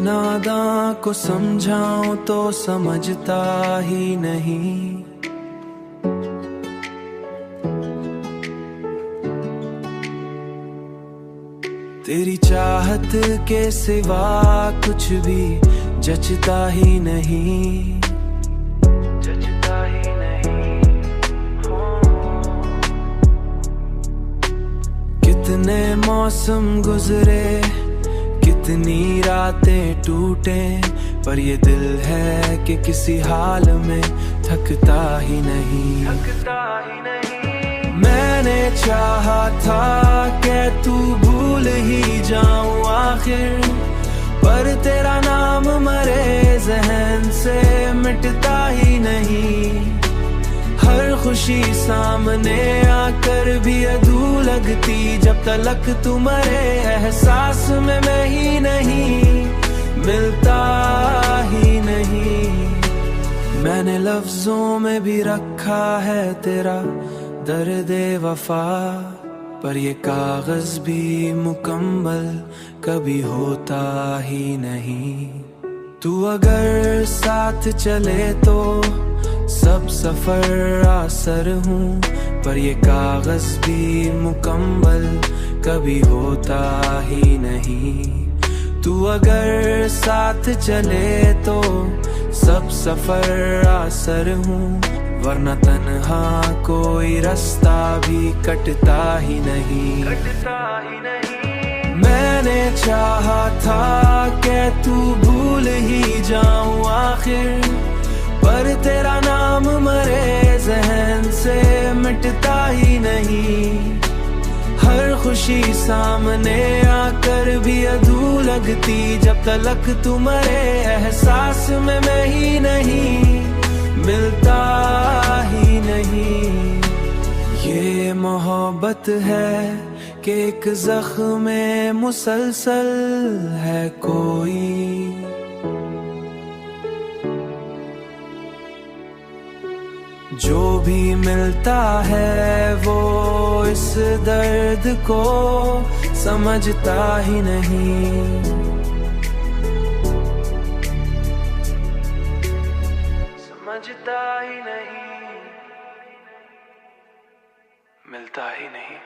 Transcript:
नादां को समझाऊं तो समझता ही नहीं। तेरी चाहत के सिवा कुछ भी जचता ही नहीं, जचता ही नहीं। कितने मौसम गुजरे, कितनी रातें टूटे, पर ये दिल है कि किसी हाल में थकता ही नहीं, थकता ही नहीं। मैंने चाहा था कि तू भूल ही जाऊं आखिर, पर तेरा नाम मरे जहन से मिटता ही नहीं। हर खुशी सामने आकर भी अधू लगती, जब तलक तू मरे एहसास में मैं ही नहीं, मिलता ही नहीं। मैंने लफ्जों में भी रखा है तेरा दर्द वफा, पर ये कागज भी मुकम्मल कभी होता ही नहीं। तू अगर साथ चले तो सब सफर आसर हूँ, पर ये कागज भी मुकम्मल कभी होता ही नहीं। तू अगर साथ चले तो सब सफर आसर हूँ, वरना तन्हा कोई रास्ता भी कटता ही नहीं, कटता ही नहीं। मैंने चाहा था कि तू भूल ही जाऊं आखिर, पर तेरा नाम मरे जहन से मिटता ही नहीं। हर खुशी सामने आकर भी अधू लगती, जब तलक तू मरे एहसास में मैं ही नहीं, मिलता ही नहीं। ये मोहब्बत है कि एक जख्म में मुसलसल है कोई, जो भी मिलता है वो इस दर्द को समझता ही नहीं, समझता ही नहीं, मिलता ही नहीं।